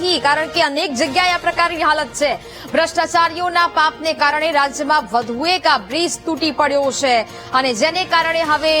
નથી, કારણ કે અનેક જગ્યાએ આ પ્રકારની હાલત છે। ભ્રષ્ટાચારીઓના પાપને કારણે રાજ્યમાં વધુ એક આ બ્રિજ તૂટી પડ્યો છે અને જેને કારણે હવે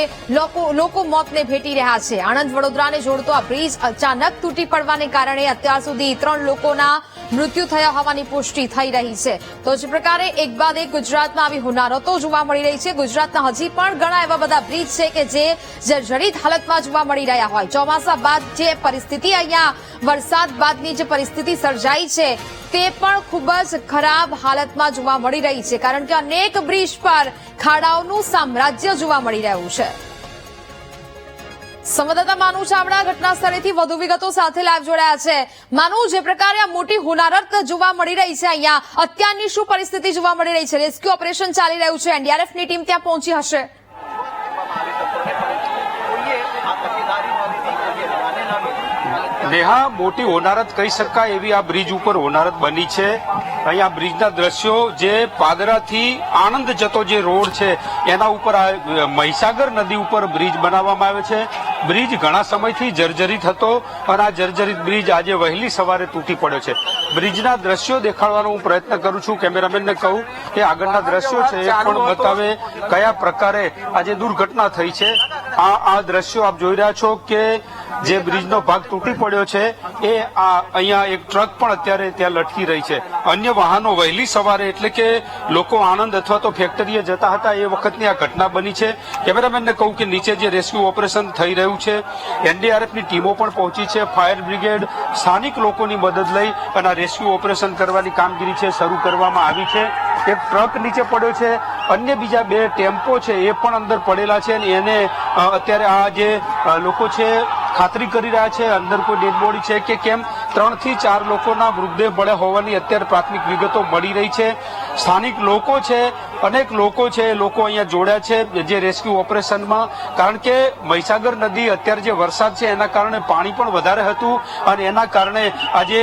લોકો મોતને ભેટી રહ્યા છે। આણંદ વડોદરાને જોડતો આ બ્રિજ અચાનક તૂટી પડવાને કારણે અત્યાર સુધી 3 લોકોના મૃત્યુ થયા હોવાની પુષ્ટિ થઈ રહી છે। તો જ પ્રકારે એક બાદ એક ગુજરાતમાં આવી હોનારતો જોવા મળી રહી છે। ગુજરાતના હજી પણ ઘણા એવા બધા બ્રિજ છે કે જે જર્જરિત હાલતમાં જોવા મળી રહ્યા હોય। ચોમાસા બાદ જે પરિસ્થિતિ અહીંયા વરસાદ બાદની જે પરિસ્થિતિ સર્જાઈ છે તે પણ ખૂબ જ ખરાબ હાલતમાં જોવા મળી રહી છે, કારણ કે અનેક બ્રિજ પર ખાડાઓનું સામ્રાજ્ય જોવા મળી રહ્યું છે। સંવાદદાતા માનુ ચાવડા ઘટના સ્થળેથી વધુ વિગતો સાથે લાઈવ જોડાયા છે। માનુ, જે પ્રકારે આ મોટી હોનારત જોવા મળી રહી છે અહીંયા અત્યારની શું પરિસ્થિતિ જોવા મળી રહી છે? રેસ્ક્યુ ઓપરેશન ચાલી રહ્યું છે, એનડીઆરએફની ટીમ ત્યાં પહોંચી હશે? નેહા, મોટી હોનારત કહી શકાય એવી આ બ્રિજ ઉપર હોનારત બની છે। અહીંયા બ્રિજના દ્રશ્યો જે પાદરાથી આણંદ જતો જે રોડ છે એના ઉપર આ મહીસાગર નદી ઉપર બ્રિજ બનાવવામાં આવ્યો છે। બ્રિજ ઘણા સમયથી જર્જરિત હતો અને આ જર્જરિત બ્રિજ આજે વહેલી સવારે તૂટી પડ્યો છે। બ્રિજના દ્રશ્યો દેખાડવાનો હું પ્રયત્ન કરું છું, કેમેરામેનને કહું કે આગળના દ્રશ્યો છે એ પણ બતાવે કયા પ્રકારે આજે દુર્ઘટના થઈ છે। આ દ્રશ્યો આપ જોઈ રહ્યા છો કે જે બ્રિજનો ભાગ તૂટી પડ્યો છે એ અહીંયા એક ટ્રક પણ અત્યારે ત્યાં લટકી રહી છે। અન્ય વાહનો વહેલી સવારે એટલે કે લોકો આણંદ અથવા તો ફેક્ટરીએ જતા હતા એ વખતની આ ઘટના બની છે। કેમેરામેનને કહું કે નીચે જે રેસ્ક્યુ ઓપરેશન થઈ રહ્યું છે, એનડીઆરએફની ટીમો પણ પહોંચી છે, ફાયર બ્રિગેડ સ્થાનિક લોકોની મદદ લઈ અને આ રેસ્ક્યુ ઓપરેશન કરવાની કામગીરી છે શરૂ કરવામાં આવી છે। એક ટ્રક નીચે પડ્યો છે, અન્ય બીજા 2 ટેમ્પો છે એ પણ અંદર પડેલા છે અને એને અત્યારે આ જે લોકો છે ખાતરી કરી રહ્યા છે અંદર કોઈ ડેડ બોડી છે કે કેમ। 3 થી 4 લોકોના મૃતદેહ મળ્યા હોવાની અત્યારે પ્રાથમિક વિગતો મળી રહી છે। સ્થાનિક લોકો છે, અનેક લોકો છે, લોકો અહીંયા જોડ્યા છે જે રેસ્ક્યુ ઓપરેશનમાં, કારણ કે મહીસાગર નદી અત્યારે જે વરસાદ છે એના કારણે પાણી પણ વધારે હતું અને એના કારણે આજે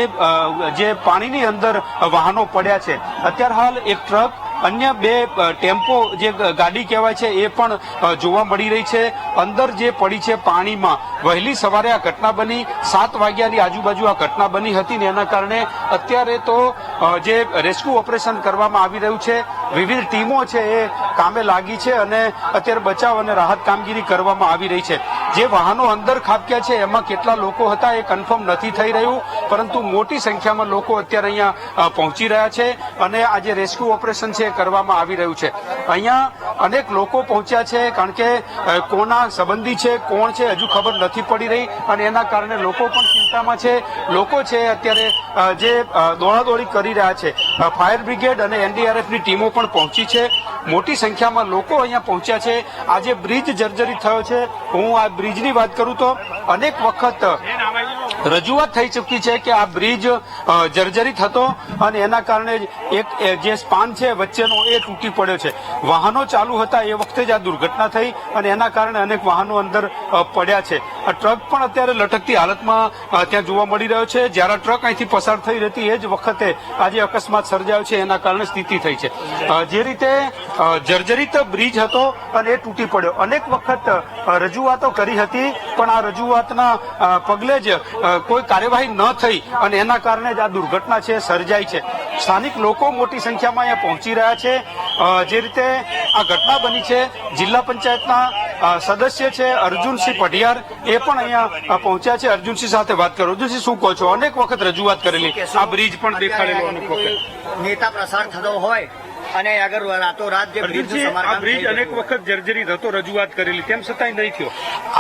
જે પાણીની અંદર વાહનો પડ્યા છે। અત્યારે હાલ એક ટ્રક, અન્ય 2 ટેમ્પો જે ગાડી કહેવાય છે એ પણ જોવા મળી રહી છે અંદર જે પડી છે પાણીમાં। વહેલી સવારે આ ઘટના બની, 7 વાગ્યાની આજુબાજુ આ ઘટના બની હતી ને એના કારણે અત્યારે તો જે રેસ્ક્યુ ઓપરેશન કરવામાં આવી રહ્યું છે, વિવિધ ટીમો છે એ કામે લાગી છે અને અત્યારે બચાવ અને રાહત કામગીરી કરવામાં આવી રહી છે। જે વાહનો અંદર ખાબક્યા છે એમાં કેટલા લોકો હતા એ કન્ફર્મ નથી થઈ રહ્યું, પરંતુ મોટી સંખ્યામાં લોકો અત્યારે અહીંયા પહોંચી રહ્યા છે અને આ જે રેસ્ક્યુ ઓપરેશન છે કરવામાં આવી રહ્યું છે। અહીંયા અનેક લોકો પહોંચ્યા છે, કારણ કે કોના સંબંધી છે, કોણ છે હજુ ખબર નથી પડી રહી અને એના કારણે લોકો પણ ચિંતામાં છે। લોકો છે અત્યારે જે દોડાદોડી કરી રહ્યા છે। ફાયર બ્રિગેડ અને એનડીઆરએફની ટીમો પણ પહોંચી છે, મોટી સંખ્યામાં લોકો અહીંયા પહોંચ્યા છે। આ જે બ્રિજ જર્જરિત થયો છે, હું આ બ્રિજની વાત કરું તો અનેક વખત રજૂઆત થઈ ચૂકી છે કે આ બ્રિજ જર્જરિત હતો અને એના કારણે એક જે સ્પાન છે વચ્ચેનો એ તૂટી પડ્યો છે। વાહનો ચાલુ હતા એ વખતે જ આ દુર્ઘટના થઈ અને એના કારણે અનેક વાહનો અંદર પડ્યા છે। આ ટ્રક પણ અત્યારે લટકતી હાલતમાં ત્યાં જોવા મળી રહ્યો છે। જ્યારે ટ્રક અહીંથી પસાર થઈ હતી એ જ વખતે આજે અકસ્માત સર્જાયો છે, એના કારણે સ્થિતિ થઈ છે। જે રીતે જર્જરિત બ્રિજ હતો અને એ તૂટી પડ્યો, અનેક વખત રજૂઆતો કરી હતી પણ આ રજૂઆતના પગલે જ કોઈ કાર્યવાહી ન થઈ અને એના કારણે જ આ દુર્ઘટના છે સર્જાઈ છે। સ્થાનિક લોકો મોટી સંખ્યામાં અહીંયા પહોંચી રહ્યા છે। જે રીતે આ ઘટના બની છે, જિલ્લા પંચાયતના સદસ્ય છે અર્જુનસિંહ પઢિયાર એ પણ અહીંયા પહોંચ્યા છે। અર્જુનસિંહ સાથે વાત કરો। અર્જુનસિંહ, શું કહો છો? અનેક વખત રજૂઆત કરેલી, આ બ્રિજ પણ દેખાડેલો અનેક વખત, નેતા પ્રસાર થતો હોય અને અગર રાતોરાત જે બ્રિજ અનેક વખત જર્જરિત હતો, રજૂઆત કરેલી, તેમ છતાંય નહીં થયો।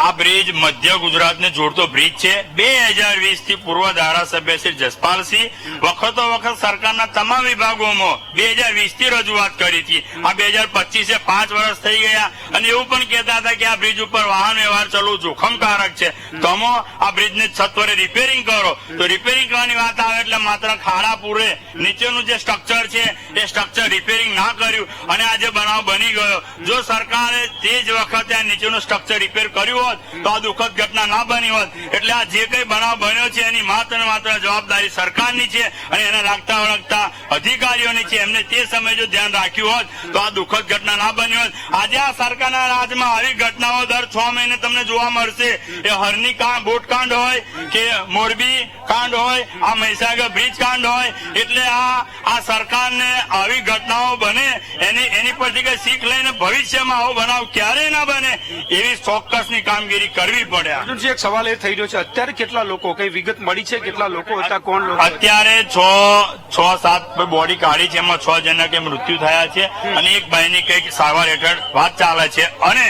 આ બ્રિજ મધ્ય ગુજરાતને જોડતો બ્રિજ છે। 2020 થી પૂર્વ ધારાસભ્ય શ્રી જસપાલસિંહ વખતો વખત સરકારના તમામ વિભાગોમાં 2020 થી રજૂઆત કરી હતી। આ 2025 5 વર્ષ થઈ ગયા અને એવું પણ કહેતા હતા કે આ બ્રિજ ઉપર વાહન વ્યવહાર ચલવું જોખમકારક છે, તમે આ બ્રિજને સત્વરે રિપેરિંગ કરો। તો રિપેરિંગ કરવાની વાત આવે એટલે માત્ર ખાડા પૂરે નીચેનું જે સ્ટ્રક્ચર છે એ સ્ટ્રક્ચર રિપેરિંગ રિપેરિંગ ના કર્યું અને આજે બનાવ બની ગયો. જો સરકારે તે જ વખતે આ નીચેનું સ્ટ્રક્ચર રિપેર કર્યું હોત તો આ દુઃખદ ઘટના ના બની હોત. એટલે આ જે કઈ બનાવ બન્યો છે એની માત્ર ને માત્ર જવાબદારી સરકારની છે અને એને લાગતા વળગતા અધિકારીઓની છે. એમને તે સમયે જો ધ્યાન રાખ્યું હોત તો આ દુઃખદ ઘટના ના બની હોત. આજે આ સરકારના રાજમાં આવી ઘટનાઓ દર 6 મહિને તમને જોવા મળશે. એ હરની બોટકાંડ હોય કે મોરબી કાંડ હોય, આ મહીસાગર બ્રિજ કાંડ હોય. એટલે આ સરકારને આવી ઘટનાઓ બને એની પરથી કઈ શીખ લઈને ભવિષ્યમાં આવો બનાવ ક્યારેય ના બને એવી ચોક્કસની કામગીરી કરવી પડે. અર્જુનજી, એક સવાલ એ થઈ રહ્યો છે, અત્યારે કેટલા લોકો, કઈ વિગત મળી છે કેટલા લોકો હતા, કોણ લોકો? અત્યારે 6-7 બોડી કાઢી છે, એમાં 6 જણના કે મૃત્યુ થયા છે અને એક ભાઈની કઈક સારવાર હેઠળ વાત ચાલે છે. અને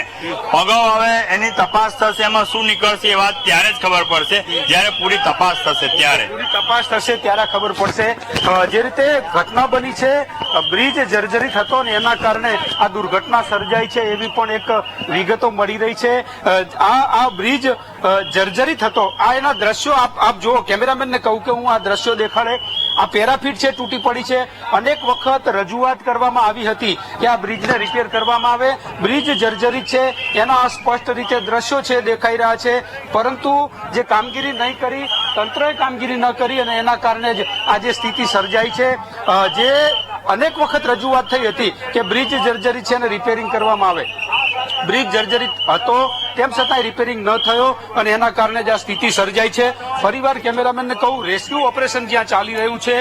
અગાઉ હવે એની તપાસ થશે, એમાં શું નીકળશે એ વાત ત્યારે જ ખબર પડશે જયારે પૂરી તપાસ થશે ત્યારે. પૂરી તપાસ થશે ત્યારે ખબર પડશે. જે રીતે ઘટના બની છે, બ્રિજ જર્જરિત હતો ને એના કારણે આ દુર્ઘટના સર્જાઈ છે એવી પણ એક વિગતો મળી રહી છે. આ બ્રિજ જર્જરિત હતો. આ એના દ્રશ્યો આપ જુઓ. કેમેરામેનને કહું કે હું આ દ્રશ્યો દેખાડે. આ પેરાફીટ છે, તૂટી પડી છે. અનેક વખત રજૂઆત કરવામાં આવી હતી કે આ બ્રિજને રિપેર કરવામાં આવે. બ્રિજ જર્જરિત છે, એના સ્પષ્ટ રીતે દ્રશ્યો છે દેખાઈ રહ્યા છે. પરંતુ જે કામગીરી નહીં કરી, તંત્રએ કામગીરી ન કરી અને એના કારણે જ આજે સ્થિતિ સર્જાઈ છે. જે અનેક વખત રજૂઆત થઈ હતી કે બ્રિજ જર્જરિત છે અને રિપેરિંગ કરવામાં આવે. બ્રિજ જર્જરિત હતો તેમ છતાંય રિપેરિંગ ન થયો અને એના કારણે જ આ સ્થિતિ સર્જાઈ છે. ફરીવાર કેમેરામેનને કહું, રેસ્ક્યુ ઓપરેશન જ્યાં ચાલી રહ્યું છે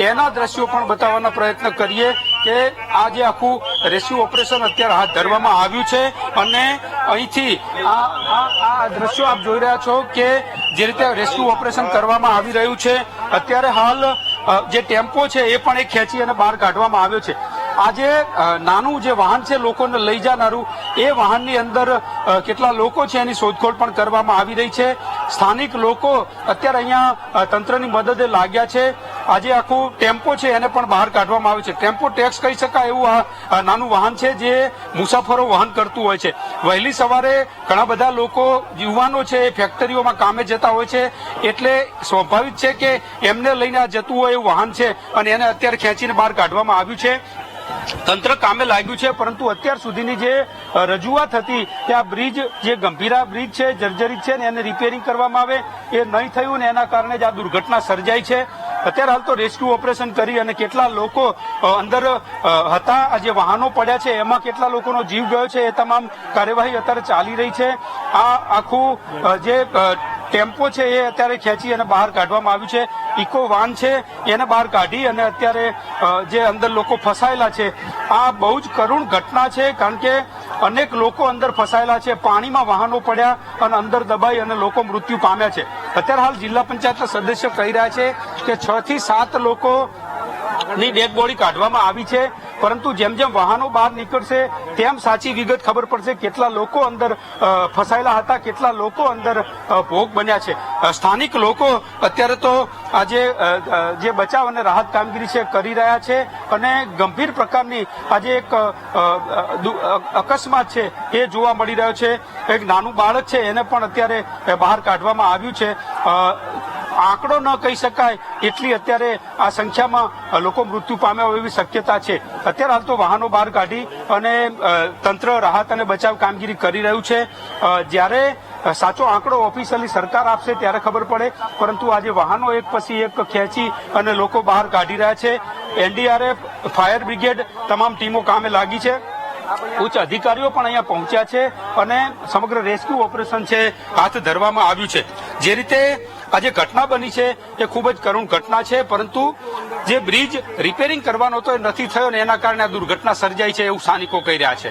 એના દ્રશ્યો પણ બતાવવાનો પ્રયત્ન કરીએ કે આ જે આખું રેસ્ક્યુ ઓપરેશન અત્યારે હાથ ધરવામાં આવ્યું છે. અને અહીંથી આ દ્રશ્યો આપ જોઈ રહ્યા છો કે જે રીતે રેસ્ક્યુ ઓપરેશન કરવામાં આવી રહ્યું છે. અત્યારે હાલ જે ટેમ્પો છે એ પણ એક ખેંચી અને બહાર કાઢવામાં આવ્યો છે. આ જે નાનું જે વાહન છે લોકોને લઈ જનારું, એ વાહનની અંદર કેટલા લોકો છે એની શોધખોળ પણ કરવામાં આવી રહી છે. સ્થાનિક લોકો અત્યારે અહીંયા તંત્રની મદદે લાગ્યા છે. આજે આખું ટેમ્પો છે એને પણ બહાર કાઢવામાં આવ્યું છે. ટેમ્પો ટેક્સ કહી શકાય એવું આ નાનું વાહન છે જે મુસાફરો વહન કરતું હોય છે. વહેલી સવારે ઘણા બધા લોકો, યુવાનો છે, એ ફેક્ટરીઓમાં કામે જતા હોય છે. એટલે સ્વાભાવિક છે કે એમને લઈને આ જતું હોય એવું વાહન છે અને એને અત્યારે ખેંચીને બહાર કાઢવામાં આવ્યું છે. તંત્ર કામે લાગ્યું છે. પરંતુ અત્યાર સુધીની જે રજૂઆત હતી કે આ બ્રિજ, જે ગંભીરા બ્રિજ છે, જર્જરિત છે ને એને રિપેરિંગ કરવામાં આવે, એ નહીં થયું ને એના કારણે જ આ દુર્ઘટના સર્જાઈ છે. અત્યારે હાલ તો રેસ્ક્યુ ઓપરેશન કરી અને કેટલા લોકો અંદર હતા, આ જે વાહનો પડ્યા છે એમાં કેટલા લોકોનો જીવ ગયો છે એ તમામ કાર્યવાહી અત્યારે ચાલી રહી છે. આ આખું જે ટેમ્પો છે એ અત્યારે ખેંચી અને બહાર કાઢવામાં આવ્યું છે. ઇકો વાન છે એને બહાર કાઢી અને અત્યારે જે અંદર લોકો ફસાયેલા છે, આ બહુ જ કરુણ ઘટના છે. કારણ કે અનેક લોકો અંદર ફસાયેલા છે, પાણીમાં વાહનો પડ્યા અને અંદર દબાઈ અને લોકો મૃત્યુ પામ્યા છે. અત્યારે હાલ જિલ્લા પંચાયતના સદસ્ય કહી રહ્યા છે કે 6 થી 7 લોકો ની ડેડ બોડી કાઢવામાં આવી છે. પરંતુ જેમ જેમ વાહનો બહાર નીકળશે તેમ સાચી વિગત ખબર પડશે કેટલા લોકો અંદર ફસાયેલા હતા, કેટલા લોકો અંદર ભોગ બન્યા છે. સ્થાનિક લોકો અત્યારે તો આજે જે બચાવ અને રાહત કામગીરી છે કરી રહ્યા છે અને ગંભીર પ્રકારની આજે એક અકસ્માત છે એ જોવા મળી રહ્યો છે. એક નાનું બાળક છે એને પણ અત્યારે બહાર કાઢવામાં આવ્યું છે. આંકડો ન કહી શકાય એટલી અત્યારે આ સંખ્યામાં લોકો મૃત્યુ પામ્યા હોય એવી શક્યતા છે. અત્યારે હાલ તો વાહનો બહાર કાઢી અને તંત્ર રાહત અને બચાવ કામગીરી કરી રહ્યું છે. જ્યારે સાચો આંકડો ઓફિશિયલી સરકાર આપશે ત્યારે ખબર પડે. પરંતુ આજે વાહનો એક પછી એક ખેંચી અને લોકો બહાર કાઢી રહ્યા છે. એનડીઆરએફ, ફાયર બ્રિગેડ તમામ ટીમો કામે લાગી છે. ઉચ્ચ અધિકારીઓ પણ અહીંયા પહોંચ્યા છે અને સમગ્ર રેસ્ક્યુ ઓપરેશન છે હાથ ધરવામાં આવ્યું છે. જે રીતે આ જે ઘટના બની છે એ ખૂબ જ કરુણ ઘટના છે. પરંતુ જે બ્રિજ રિપેરિંગ કરવાનો તો એ નથી થયો ને એના કારણે આ દુર્ઘટના સર્જાઈ છે એવું સ્થાનિકો કહી રહ્યા છે.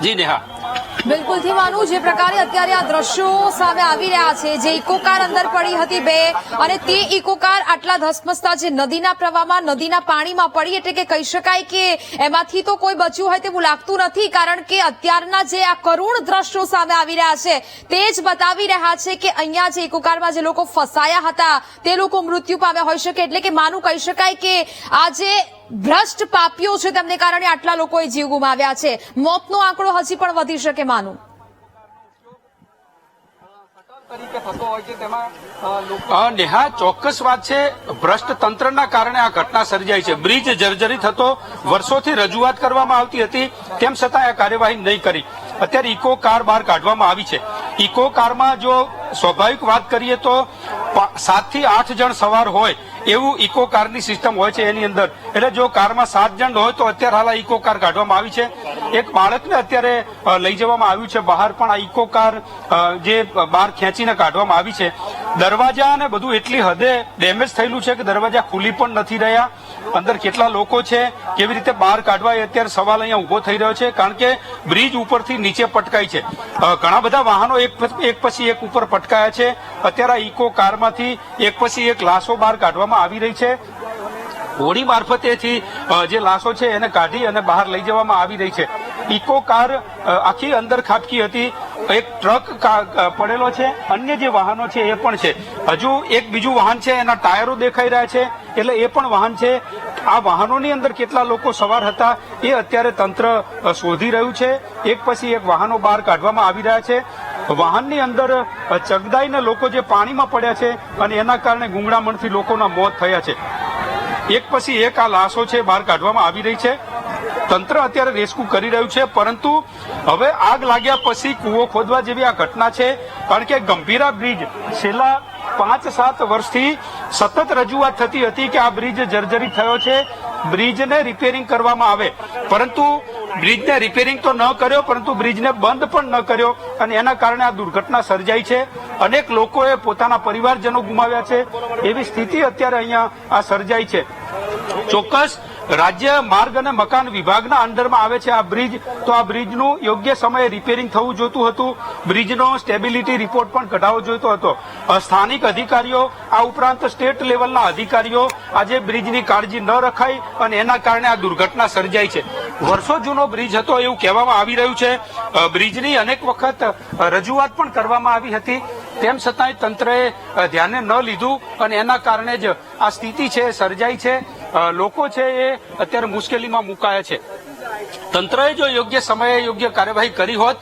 જી નેહા. બિલકુલથી માનું, જે પ્રકારે અત્યારે આ દ્રશ્યો સામે આવી રહ્યા છે, જે ઇકો કાર અંદર પડી હતી 2 અને તે ઇકો કાર આટલા ધસમસતા જે નદીના પ્રવાહમાં, નદીના પાણીમાં પડી, એટલે કે કહી શકાય કે એમાંથી તો કોઈ બચ્યું હોય તેવું લાગતું નથી. કારણ કે અત્યારના જે આ કરુણ દ્રશ્યો સામે આવી રહ્યા છે તે જ બતાવી રહ્યા છે કે અહીંયા જે ઇકો કારમાં જે લોકો ફસાયા હતા તે લોકો મૃત્યુ પામ્યા હોઈ શકે. એટલે કે માનું કહી શકાય કે આ જે ભ્રષ્ટ પાપીઓ છે તેમને કારણે આટલા લોકોએ જીવ ગુમાવ્યા છે. મોતનો આંકડો હજી પણ વધી શકે માનું. તરીકે થતો હોય છે તેમાં લોકો નેહા, ચોક્કસ વાત છે. ભ્રષ્ટ તંત્રના કારણે આ ઘટના સર્જાઈ છે. બ્રિજ જર્જરિત હતો, વર્ષોથી રજૂઆત કરવામાં આવતી હતી, તેમ છતાં આ કાર્યવાહી નહીં કરી. અત્યારે ઇકો કાર બહાર કાઢવામાં આવી છે. ઇકો કારમાં જો સ્વાભાવિક વાત કરીએ તો 7 થી 8 જણ સવાર હોય એવું ઇકો કારની સિસ્ટમ હોય છે એની અંદર. એટલે જો કારમાં 7 જણ હોય તો અત્યારે હાલ આ ઇકો કાર કાઢવામાં આવી છે. એક બાળકને અત્યારે લઈ જવામાં આવ્યું છે બહાર, પણ આ ઇકો કાર જે બહાર ખેંચીને કાઢવામાં આવી છે. દરવાજા અને બધું એટલી હદે ડેમેજ થયેલું છે કે દરવાજા ખુલી પણ નથી રહ્યા. અંદર કેટલા લોકો છે, કેવી રીતે બહાર કાઢવા, એ અત્યારે સવાલ અહીંયા ઉભો થઈ રહ્યો છે. કારણ કે બ્રિજ ઉપરથી નીચે પટકાય છે. ઘણા બધા વાહનો એક પછી એક ઉપર પટકાયા છે. અત્યારે આ ઇકો કારમાંથી એક પછી એક લાશો બહાર કાઢવામાં આવી રહી છે. હોડી મારફતેથી જે લાશો છે એને કાઢી અને બહાર લઈ જવામાં આવી રહી છે. ઇકો કાર આખી અંદર ખાબકી હતી. એક ટ્રક પડેલો છે, અન્ય જે વાહનો છે એ પણ છે. હજુ એક બીજું વાહન છે, એના ટાયરો દેખાઈ રહ્યા છે, એટલે એ પણ વાહન છે. આ વાહનોની અંદર કેટલા લોકો સવાર હતા એ અત્યારે તંત્ર શોધી રહ્યું છે. એક પછી એક વાહનો બહાર કાઢવામાં આવી રહ્યા છે. વાહનની અંદર ચગદાઈને લોકો જે પાણીમાં પડ્યા છે અને એના કારણે ગુંગળામણથી લોકોના મોત થયા છે. એક પછી એક આ લાશો છે બહાર કાઢવામાં આવી રહી છે. તંત્ર અત્યારે રેસ્ક્યુ કરી રહ્યું છે, પરંતુ હવે આગ લાગ્યા પછી કૂવો ખોદવા જેવી આ ઘટના છે. કારણ કે ગંભીરા બ્રિજ છેલ્લા 5-7 વર્ષથી સતત રજૂઆત થતી હતી કે આ બ્રિજ જર્જરિત થયો છે, બ્રિજને રિપેરિંગ કરવામાં આવે, પરંતુ બ્રિજને રિપેરિંગ તો ન કર્યો, પરંતુ બ્રિજને બંધ પણ ન કર્યો અને એના કારણે આ દુર્ઘટના સર્જાઈ છે. અનેક લોકોએ પોતાના પરિવારજનો ગુમાવ્યા છે. એવી સ્થિતિ અત્યારે અહીંયા આ સર્જાઈ છે. ચોક્કસ રાજ્ય માર્ગ અને મકાન વિભાગના અંડરમાં આવે છે આ બ્રિજ, તો આ બ્રિજનું યોગ્ય સમયે રિપેરિંગ થવું જોઈતું હતું. બ્રિજનો સ્ટેબિલિટી રિપોર્ટ પણ કઢાવવો જોઈતો હતો. સ્થાનિક અધિકારીઓ, આ ઉપરાંત સ્ટેટ લેવલના અધિકારીઓ આજે બ્રિજની કાળજી ન રખાઈ અને એના કારણે આ દુર્ઘટના સર્જાઈ છે. વર્ષો જૂનો બ્રિજ હતો એવું કહેવામાં આવી રહ્યું છે. બ્રિજની અનેક વખત રજૂઆત પણ કરવામાં આવી હતી, તેમ છતાંય તંત્રએ ધ્યાને ન લીધું અને એના કારણે જ આ સ્થિતિ છે સર્જાઈ છે. લોકો છે એ અત્યારે મુશ્કેલીમાં મુકાયા છે. તંત્રએ જો યોગ્ય સમયે યોગ્ય કાર્યવાહી કરી હોત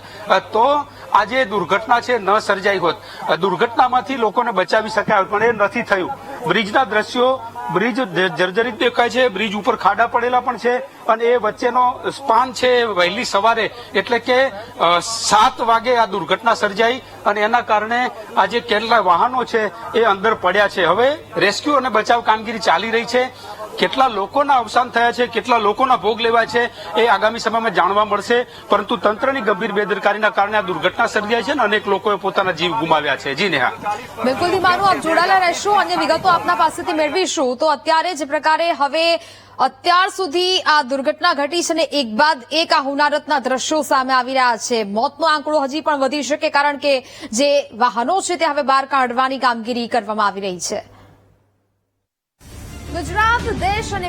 તો આજે દુર્ઘટના છે ન સર્જાઈ હોત. દુર્ઘટનામાંથી લોકોને બચાવી શકાય હોત, પણ એ નથી થયું. બ્રિજના દ્રશ્યો, બ્રિજ જર્જરિત દેખાય છે, બ્રિજ ઉપર ખાડા પડેલા પણ છે અને એ વચ્ચેનો સ્પાન છે વહેલી સવારે એટલે કે 7 વાગે આ દુર્ઘટના સર્જાઈ અને એના કારણે આજે કેટલા વાહનો છે એ અંદર પડ્યા છે. હવે રેસ્ક્યુ અને બચાવ કામગીરી ચાલી રહી છે. કેટલા લોકોના અવસાન થયા છે, કેટલા લોકોના ભોગ લેવાય છે એ આગામી સમયમાં જાણવા મળશે, પરંતુ તંત્રની ગંભીર બેદરકારીના કારણે આ દુર્ઘટના સર્જાઈ છે અને અનેક લોકોએ પોતાના જીવ ગુમાવ્યા છે. જી નેહા. બિલકુલ મારું આપ જોડાયેલા રહેશો, અન્ય વિગતો આપના પાસેથી મેળવીશું. તો અત્યારે જે પ્રકારે હવે અત્યાર સુધી આ દુર્ઘટના ઘટી છે ને એક બાદ એક આ હોનારતના દ્રશ્યો સામે આવી રહ્યા છે. મોતનો આંકડો હજી પણ વધી શકે, કારણ કે જે વાહનો છે તે હવે બહાર કાઢવાની કામગીરી કરવામાં આવી રહી છે. ગુજરાત દેશ અને